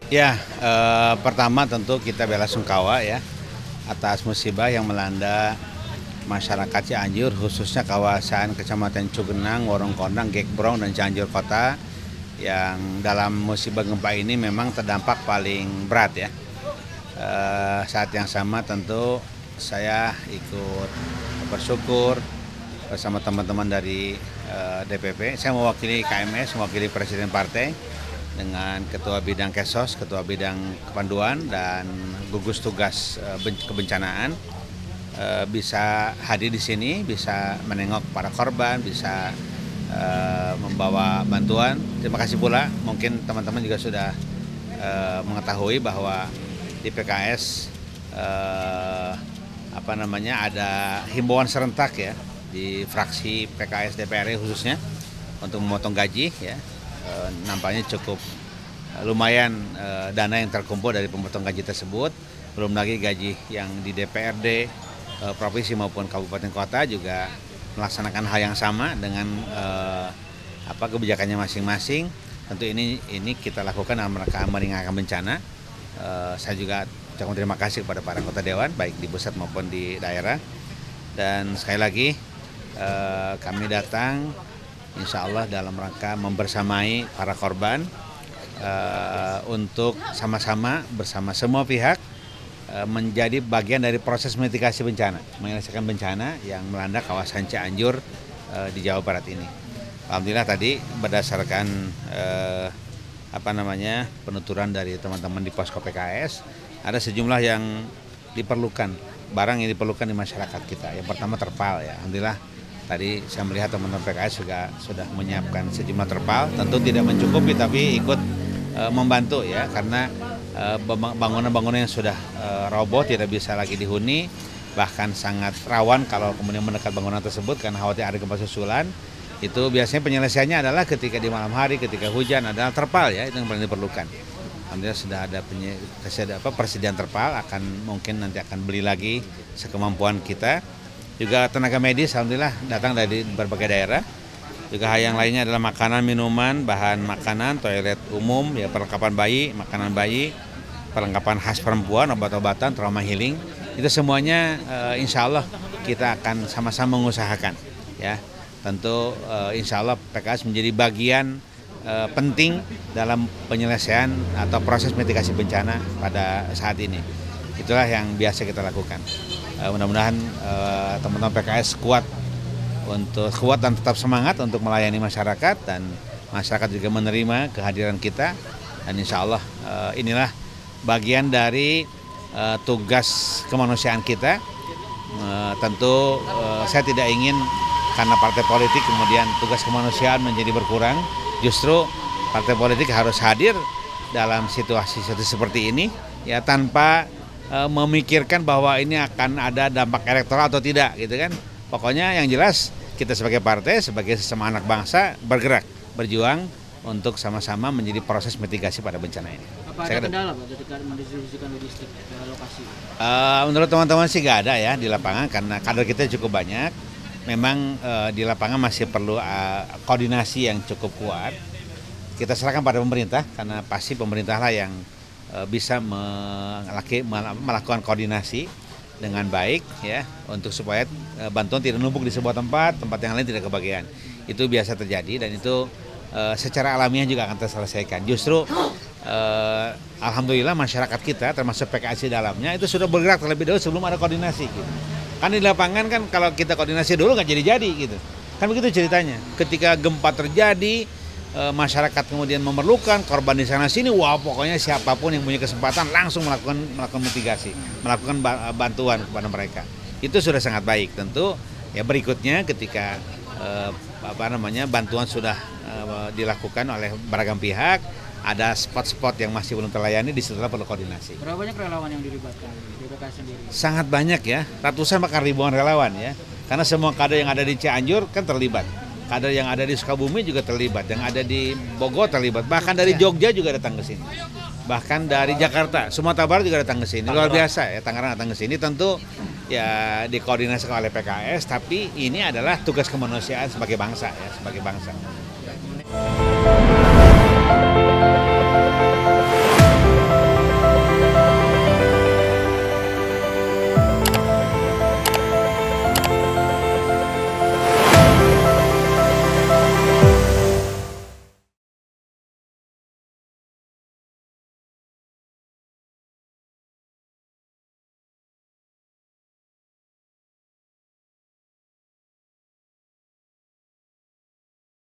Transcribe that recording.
Ya, pertama tentu kita bela sungkawa ya atas musibah yang melanda masyarakat Cianjur, khususnya kawasan Kecamatan Cugenang, Worongkondang, Gekbrong, dan Cianjur Kota yang dalam musibah gempa ini memang terdampak paling berat ya. Saat yang sama tentu saya ikut bersyukur bersama teman-teman dari DPP. Saya mewakili KMS, mewakili Presiden Partai dengan Ketua Bidang Kesos, Ketua Bidang Kepanduan, dan gugus tugas kebencanaan bisa hadir di sini, bisa menengok para korban, bisa membawa bantuan. Terima kasih pula, mungkin teman-teman juga sudah mengetahui bahwa di PKS ada himbauan serentak ya di fraksi PKS DPR khususnya untuk memotong gaji ya. Nampaknya cukup lumayan dana yang terkumpul dari pemotong gaji tersebut. Belum lagi gaji yang di DPRD provinsi maupun kabupaten kota juga melaksanakan hal yang sama dengan kebijakannya masing-masing. Tentu ini kita lakukan dalam rangka meringankan bencana. Saya juga ucapkan terima kasih kepada para anggota dewan baik di pusat maupun di daerah. Dan sekali lagi kami datang insya Allah dalam rangka membersamai para korban untuk sama-sama bersama semua pihak menjadi bagian dari proses mitigasi bencana, menyelesaikan bencana yang melanda kawasan Cianjur di Jawa Barat ini. Alhamdulillah tadi berdasarkan penuturan dari teman-teman di posko PKS, ada sejumlah yang diperlukan, barang yang diperlukan di masyarakat kita. Yang pertama terpal ya, alhamdulillah. Tadi saya melihat teman-teman PKS juga sudah menyiapkan sejumlah terpal, tentu tidak mencukupi tapi ikut membantu ya, karena bangunan-bangunan yang sudah roboh tidak bisa lagi dihuni, bahkan sangat rawan kalau kemudian mendekat bangunan tersebut karena khawatir ada gempa susulan. Itu biasanya penyelesaiannya adalah ketika di malam hari, ketika hujan adalah terpal ya, itu yang paling diperlukan. Alhamdulillah sudah ada persediaan terpal, mungkin nanti akan beli lagi sekemampuan kita. Juga tenaga medis alhamdulillah datang dari berbagai daerah. Juga hal yang lainnya adalah makanan, minuman, bahan makanan, toilet umum, ya perlengkapan bayi, makanan bayi, perlengkapan khas perempuan, obat-obatan, trauma healing. Itu semuanya insya Allah kita akan sama-sama mengusahakan. Ya, tentu insya Allah PKS menjadi bagian penting dalam penyelesaian atau proses mitigasi bencana pada saat ini. Itulah yang biasa kita lakukan. Mudah-mudahan teman-teman PKS kuat dan tetap semangat untuk melayani masyarakat, dan masyarakat juga menerima kehadiran kita, dan insya Allah inilah bagian dari tugas kemanusiaan kita. Tentu saya tidak ingin karena partai politik kemudian tugas kemanusiaan menjadi berkurang. Justru partai politik harus hadir dalam situasi seperti ini ya, tanpa memikirkan bahwa ini akan ada dampak elektoral atau tidak gitu kan. Pokoknya yang jelas kita sebagai partai, sebagai sesama anak bangsa bergerak, berjuang untuk sama-sama menjadi proses mitigasi pada bencana ini. Apa ada kendala Pak ketika mendistribusikan logistik ke lokasi? Menurut teman-teman sih nggak ada ya di lapangan, karena kader kita cukup banyak. Memang di lapangan masih perlu koordinasi yang cukup kuat. Kita serahkan pada pemerintah, karena pasti pemerintahlah yang bisa melakukan koordinasi dengan baik ya, untuk supaya bantuan tidak numpuk di sebuah tempat yang lain tidak kebagian. Itu biasa terjadi, dan itu secara alamiah juga akan terselesaikan. Justru alhamdulillah masyarakat kita termasuk PKS di dalamnya itu sudah bergerak terlebih dahulu sebelum ada koordinasi gitu. Kan di lapangan kan kalau kita koordinasi dulu nggak jadi gitu. Kan begitu ceritanya. Ketika gempa terjadi, masyarakat kemudian memerlukan korban di sana sini, wah pokoknya siapapun yang punya kesempatan langsung melakukan mitigasi, melakukan bantuan kepada mereka. Itu sudah sangat baik. Tentu ya berikutnya ketika bantuan sudah dilakukan oleh beragam pihak, ada spot-spot yang masih belum terlayani, di situ perlu koordinasi. Berapa banyak relawan yang dilibatkan di PKS sendiri? Sangat banyak ya, ratusan bahkan ribuan relawan ya. Karena semua kader yang ada di Cianjur kan terlibat. Kader yang ada di Sukabumi juga terlibat, yang ada di Bogor terlibat, bahkan dari Jogja juga datang ke sini. Bahkan dari Jakarta, Sumatera Barat juga datang ke sini. Luar biasa ya, Tangerang datang ke sini. Tentu ya dikoordinasikan oleh PKS, tapi ini adalah tugas kemanusiaan sebagai bangsa ya, sebagai bangsa.